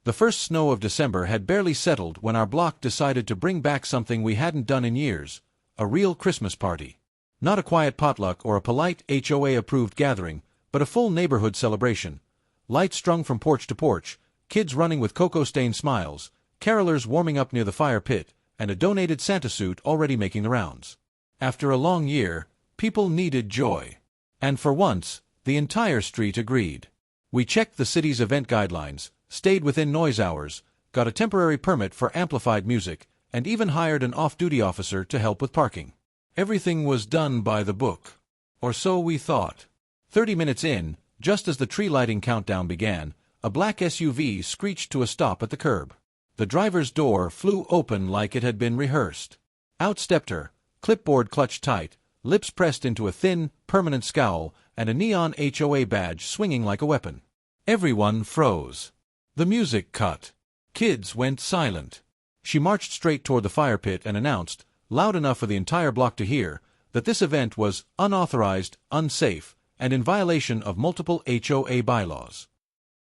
The first snow of December had barely settled when our block decided to bring back something we hadn't done in years, a real Christmas party. Not a quiet potluck or a polite HOA-approved gathering, but a full neighborhood celebration. Lights strung from porch to porch, kids running with cocoa-stained smiles, carolers warming up near the fire pit, and a donated Santa suit already making the rounds. After a long year, people needed joy. And for once, the entire street agreed. We checked the city's event guidelines, stayed within noise hours, got a temporary permit for amplified music, and even hired an off-duty officer to help with parking. Everything was done by the book. Or so we thought. 30 minutes in, just as the tree lighting countdown began, a black SUV screeched to a stop at the curb. The driver's door flew open like it had been rehearsed. Out stepped her, clipboard clutched tight, lips pressed into a thin, permanent scowl, and a neon HOA badge swinging like a weapon. Everyone froze. The music cut. Kids went silent. She marched straight toward the fire pit and announced, loud enough for the entire block to hear, that this event was unauthorized, unsafe, and in violation of multiple HOA bylaws.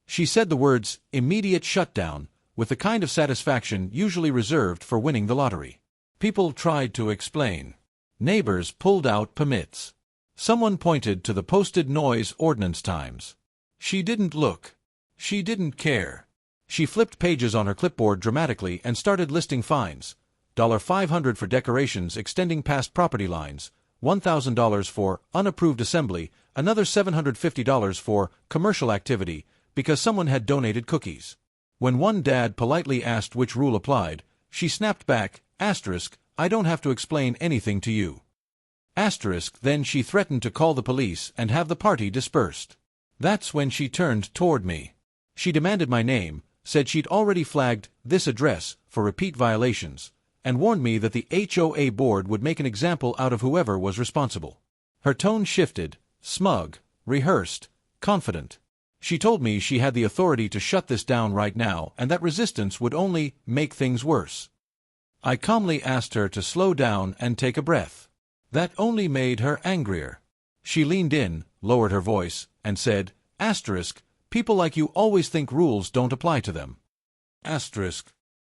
She said the words, "immediate shutdown," with the kind of satisfaction usually reserved for winning the lottery. People tried to explain. Neighbors pulled out permits. Someone pointed to the posted noise ordinance times. She didn't look. She didn't care. She flipped pages on her clipboard dramatically and started listing fines. $500 for decorations extending past property lines, $1,000 for unapproved assembly, another $750 for commercial activity because someone had donated cookies. When one dad politely asked which rule applied, she snapped back, "I don't have to explain anything to you." Then she threatened to call the police and have the party dispersed. That's when she turned toward me. She demanded my name, said she'd already flagged this address for repeat violations, and warned me that the HOA board would make an example out of whoever was responsible. Her tone shifted, smug, rehearsed, confident. She told me she had the authority to shut this down right now and that resistance would only make things worse. I calmly asked her to slow down and take a breath. That only made her angrier. She leaned in, lowered her voice, and said, "People like you always think rules don't apply to them."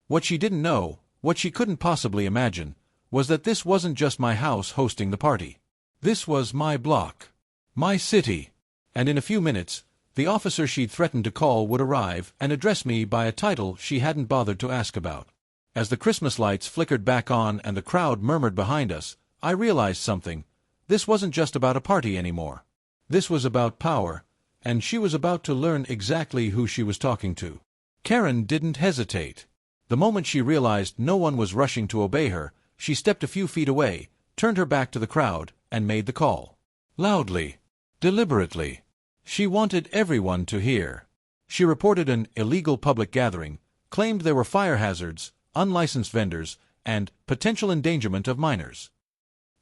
What she didn't know, what she couldn't possibly imagine, was that this wasn't just my house hosting the party. This was my block. My city. And in a few minutes, the officer she'd threatened to call would arrive and address me by a title she hadn't bothered to ask about. As the Christmas lights flickered back on and the crowd murmured behind us, I realized something. This wasn't just about a party anymore. This was about power, and she was about to learn exactly who she was talking to. Karen didn't hesitate. The moment she realized no one was rushing to obey her, she stepped a few feet away, turned her back to the crowd, and made the call. Loudly. Deliberately. She wanted everyone to hear. She reported an illegal public gathering, claimed there were fire hazards, unlicensed vendors, and potential endangerment of minors.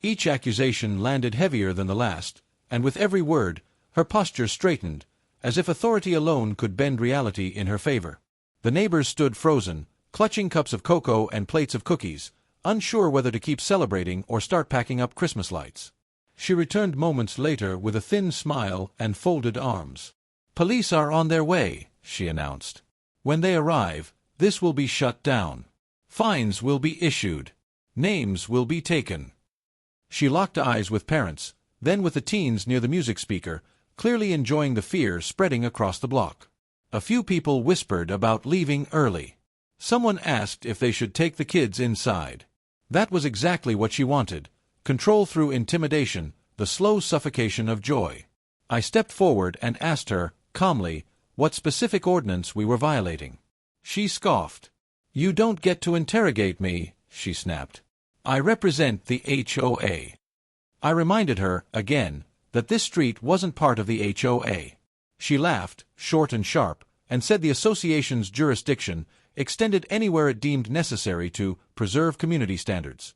Each accusation landed heavier than the last, and with every word, her posture straightened, as if authority alone could bend reality in her favor. The neighbors stood frozen, clutching cups of cocoa and plates of cookies, unsure whether to keep celebrating or start packing up Christmas lights. She returned moments later with a thin smile and folded arms. "Police are on their way," she announced. "When they arrive, this will be shut down. Fines will be issued. Names will be taken." She locked eyes with parents, then with the teens near the music speaker, clearly enjoying the fear spreading across the block. A few people whispered about leaving early. Someone asked if they should take the kids inside. That was exactly what she wanted. Control through intimidation, the slow suffocation of joy. I stepped forward and asked her, calmly, what specific ordinance we were violating. She scoffed. "You don't get to interrogate me," she snapped. "I represent the HOA." I reminded her, again, that this street wasn't part of the HOA. She laughed, short and sharp, and said the association's jurisdiction extended anywhere it deemed necessary to preserve community standards.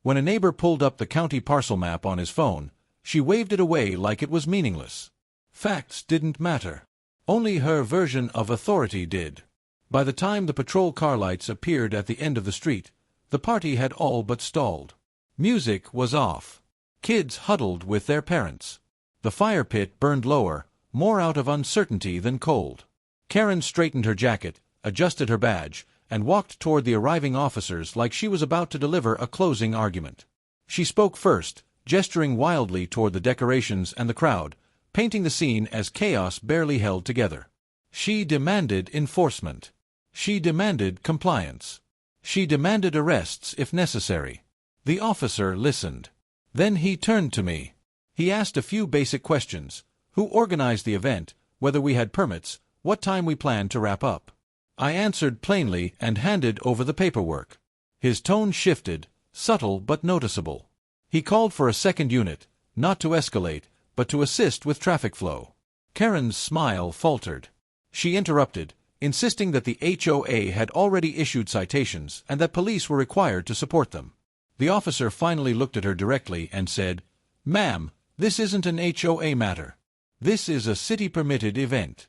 When a neighbor pulled up the county parcel map on his phone, she waved it away like it was meaningless. Facts didn't matter. Only her version of authority did. By the time the patrol car lights appeared at the end of the street, the party had all but stalled. Music was off. Kids huddled with their parents. The fire pit burned lower, more out of uncertainty than cold. Karen straightened her jacket, adjusted her badge, and walked toward the arriving officers like she was about to deliver a closing argument. She spoke first, gesturing wildly toward the decorations and the crowd, painting the scene as chaos barely held together. She demanded enforcement. She demanded compliance. She demanded arrests if necessary. The officer listened. Then he turned to me. He asked a few basic questions: who organized the event, whether we had permits, what time we planned to wrap up. I answered plainly and handed over the paperwork. His tone shifted, subtle but noticeable. He called for a second unit, not to escalate, but to assist with traffic flow. Karen's smile faltered. She interrupted, insisting that the HOA had already issued citations and that police were required to support them. The officer finally looked at her directly and said, "Ma'am, this isn't an HOA matter. This is a city-permitted event."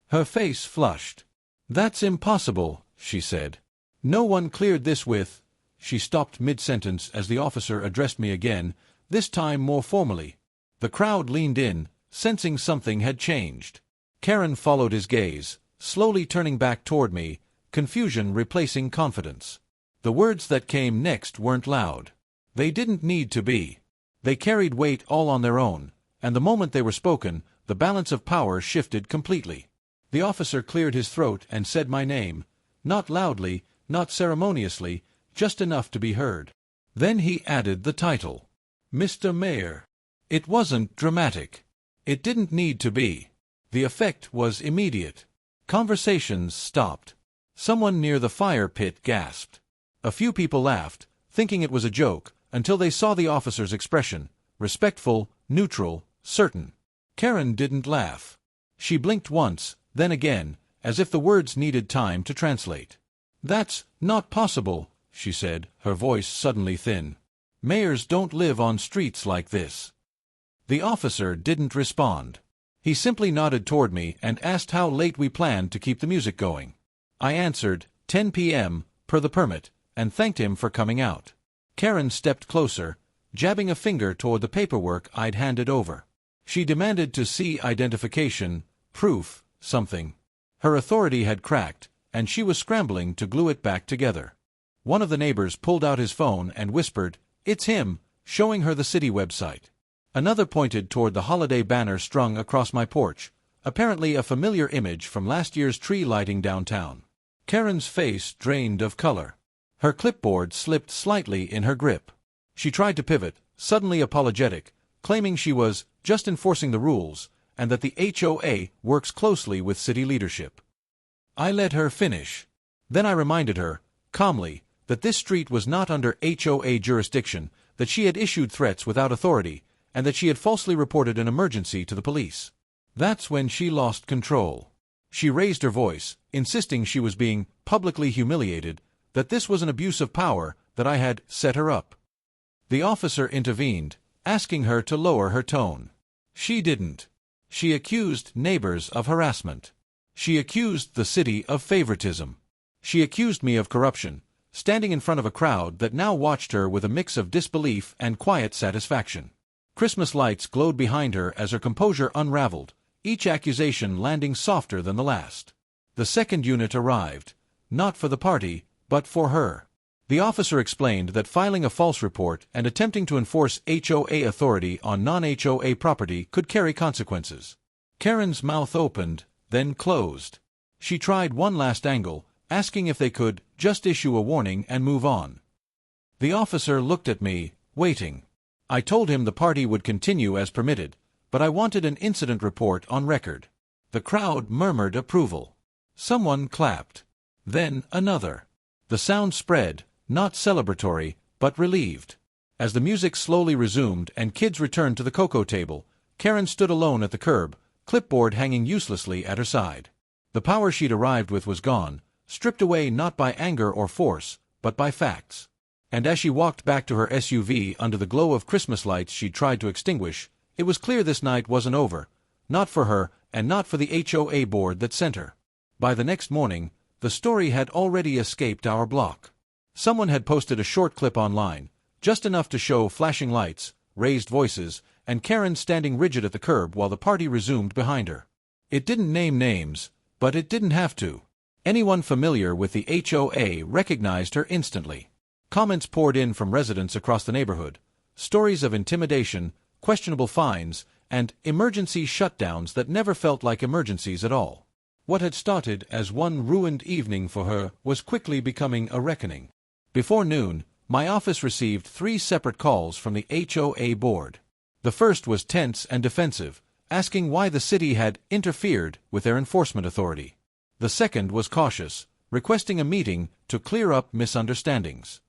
Her face flushed. "That's impossible," she said. "No one cleared this with—" She stopped mid-sentence as the officer addressed me again, this time more formally. The crowd leaned in, sensing something had changed. Karen followed his gaze, slowly turning back toward me, confusion replacing confidence. The words that came next weren't loud. They didn't need to be. They carried weight all on their own, and the moment they were spoken, the balance of power shifted completely. The officer cleared his throat and said my name, not loudly, not ceremoniously, just enough to be heard. Then he added the title, Mr. Mayor. It wasn't dramatic. It didn't need to be. The effect was immediate. Conversations stopped. Someone near the fire pit gasped. A few people laughed, thinking it was a joke, until they saw the officer's expression, respectful, neutral, certain. Karen didn't laugh. She blinked once, then again, as if the words needed time to translate. "That's not possible," she said, her voice suddenly thin. "Mayors don't live on streets like this." The officer didn't respond. He simply nodded toward me and asked how late we planned to keep the music going. I answered, 10 p.m., per the permit, and thanked him for coming out. Karen stepped closer, jabbing a finger toward the paperwork I'd handed over. She demanded to see identification, proof, something. Her authority had cracked, and she was scrambling to glue it back together. One of the neighbors pulled out his phone and whispered, "It's him," showing her the city website. Another pointed toward the holiday banner strung across my porch, apparently a familiar image from last year's tree lighting downtown. Karen's face drained of color. Her clipboard slipped slightly in her grip. She tried to pivot, suddenly apologetic, claiming she was just enforcing the rules, and that the HOA works closely with city leadership. I let her finish. Then I reminded her, calmly, that this street was not under HOA jurisdiction, that she had issued threats without authority, and that she had falsely reported an emergency to the police. That's when she lost control. She raised her voice, insisting she was being publicly humiliated, that this was an abuse of power, that I had set her up. The officer intervened, asking her to lower her tone. She didn't. She accused neighbors of harassment. She accused the city of favoritism. She accused me of corruption, standing in front of a crowd that now watched her with a mix of disbelief and quiet satisfaction. Christmas lights glowed behind her as her composure unraveled, each accusation landing softer than the last. The second unit arrived, not for the party, but for her. The officer explained that filing a false report and attempting to enforce HOA authority on non-HOA property could carry consequences. Karen's mouth opened, then closed. She tried one last angle, asking if they could just issue a warning and move on. The officer looked at me, waiting. I told him the party would continue as permitted, but I wanted an incident report on record. The crowd murmured approval. Someone clapped. Then another. The sound spread, not celebratory, but relieved. As the music slowly resumed and kids returned to the cocoa table, Karen stood alone at the curb, clipboard hanging uselessly at her side. The power she'd arrived with was gone, stripped away not by anger or force, but by facts. And as she walked back to her SUV under the glow of Christmas lights she'd tried to extinguish, it was clear this night wasn't over, not for her and not for the HOA board that sent her. By the next morning, the story had already escaped our block. Someone had posted a short clip online, just enough to show flashing lights, raised voices, and Karen standing rigid at the curb while the party resumed behind her. It didn't name names, but it didn't have to. Anyone familiar with the HOA recognized her instantly. Comments poured in from residents across the neighborhood. Stories of intimidation, questionable fines, and emergency shutdowns that never felt like emergencies at all. What had started as one ruined evening for her was quickly becoming a reckoning. Before noon, my office received 3 separate calls from the HOA board. The first was tense and defensive, asking why the city had interfered with their enforcement authority. The second was cautious, requesting a meeting to clear up misunderstandings.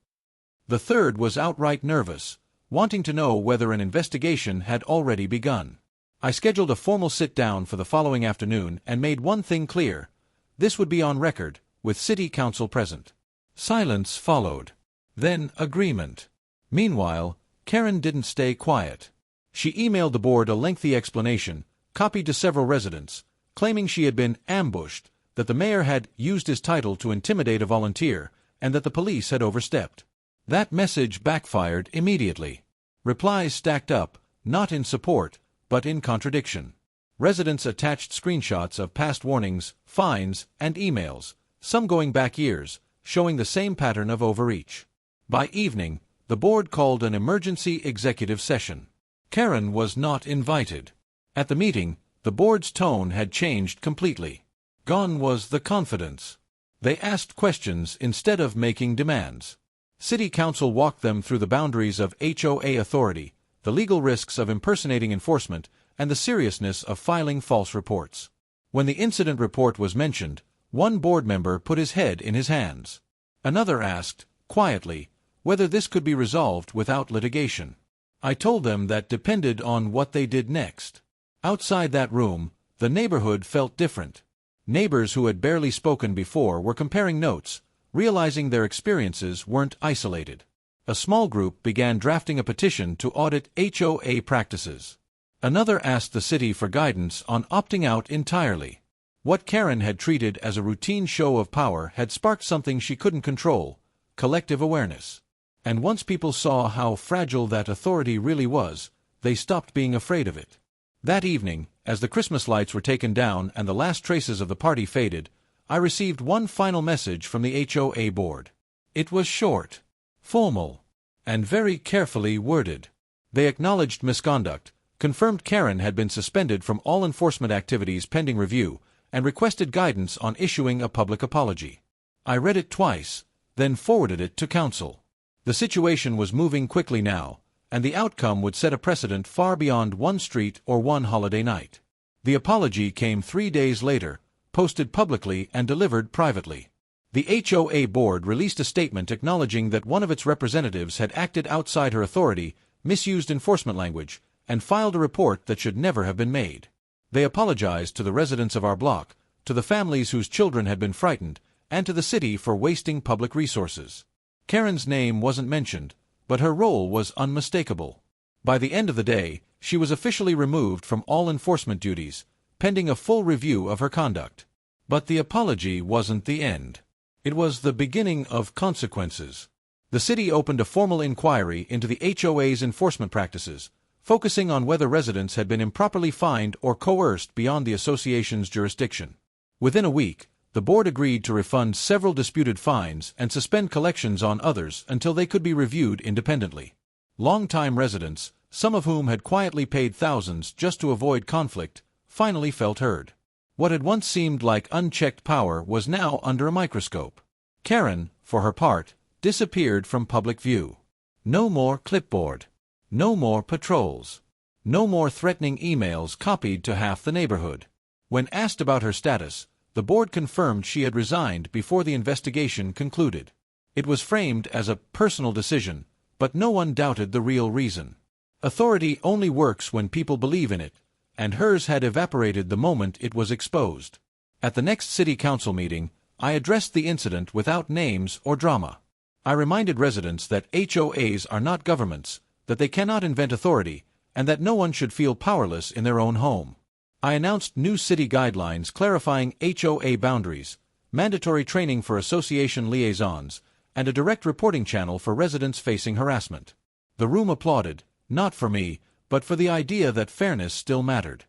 The third was outright nervous, wanting to know whether an investigation had already begun. I scheduled a formal sit-down for the following afternoon and made one thing clear: this would be on record, with city council present. Silence followed. Then agreement. Meanwhile, Karen didn't stay quiet. She emailed the board a lengthy explanation, copied to several residents, claiming she had been ambushed, that the mayor had used his title to intimidate a volunteer, and that the police had overstepped. That message backfired immediately. Replies stacked up, not in support, but in contradiction. Residents attached screenshots of past warnings, fines, and emails, some going back years, showing the same pattern of overreach. By evening, the board called an emergency executive session. Karen was not invited. At the meeting, the board's tone had changed completely. Gone was the confidence. They asked questions instead of making demands. City Council walked them through the boundaries of HOA authority, the legal risks of impersonating enforcement, and the seriousness of filing false reports. When the incident report was mentioned, one board member put his head in his hands. Another asked, quietly, whether this could be resolved without litigation. I told them that depended on what they did next. Outside that room, the neighborhood felt different. Neighbors who had barely spoken before were comparing notes, realizing their experiences weren't isolated. A small group began drafting a petition to audit HOA practices. Another asked the city for guidance on opting out entirely. What Karen had treated as a routine show of power had sparked something she couldn't control: collective awareness. And once people saw how fragile that authority really was, they stopped being afraid of it. That evening, as the Christmas lights were taken down and the last traces of the party faded, I received one final message from the HOA board. It was short, formal, and very carefully worded. They acknowledged misconduct, confirmed Karen had been suspended from all enforcement activities pending review, and requested guidance on issuing a public apology. I read it twice, then forwarded it to council. The situation was moving quickly now, and the outcome would set a precedent far beyond one street or one holiday night. The apology came 3 days later, posted publicly and delivered privately. The HOA board released a statement acknowledging that one of its representatives had acted outside her authority, misused enforcement language, and filed a report that should never have been made. They apologized to the residents of our block, to the families whose children had been frightened, and to the city for wasting public resources. Karen's name wasn't mentioned, but her role was unmistakable. By the end of the day, she was officially removed from all enforcement duties, pending a full review of her conduct. But the apology wasn't the end. It was the beginning of consequences. The city opened a formal inquiry into the HOA's enforcement practices, focusing on whether residents had been improperly fined or coerced beyond the association's jurisdiction. Within a week, the board agreed to refund several disputed fines and suspend collections on others until they could be reviewed independently. Longtime residents, some of whom had quietly paid thousands just to avoid conflict, finally felt heard. What had once seemed like unchecked power was now under a microscope. Karen, for her part, disappeared from public view. No more clipboard. No more patrols. No more threatening emails copied to half the neighborhood. When asked about her status, the board confirmed she had resigned before the investigation concluded. It was framed as a personal decision, but no one doubted the real reason. Authority only works when people believe in it, and hers had evaporated the moment it was exposed. At the next city council meeting, I addressed the incident without names or drama. I reminded residents that HOAs are not governments, that they cannot invent authority, and that no one should feel powerless in their own home. I announced new city guidelines clarifying HOA boundaries, mandatory training for association liaisons, and a direct reporting channel for residents facing harassment. The room applauded, not for me, but for the idea that fairness still mattered.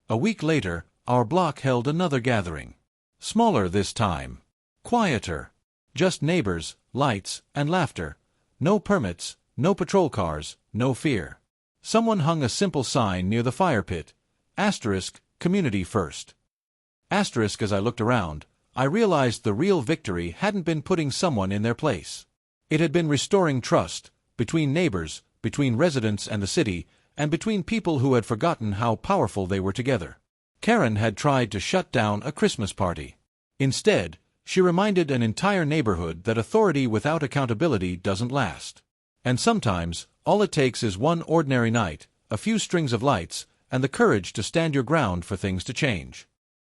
A week later, our block held another gathering. Smaller this time. Quieter. Just neighbors, lights, and laughter. No permits, no patrol cars, no fear. Someone hung a simple sign near the fire pit. Asterisk, community first. Asterisk. As I looked around, I realized the real victory hadn't been putting someone in their place. It had been restoring trust, between neighbors, between residents and the city, and between people who had forgotten how powerful they were together. Karen had tried to shut down a Christmas party. Instead, she reminded an entire neighborhood that authority without accountability doesn't last. And sometimes, all it takes is one ordinary night, a few strings of lights, and the courage to stand your ground for things to change.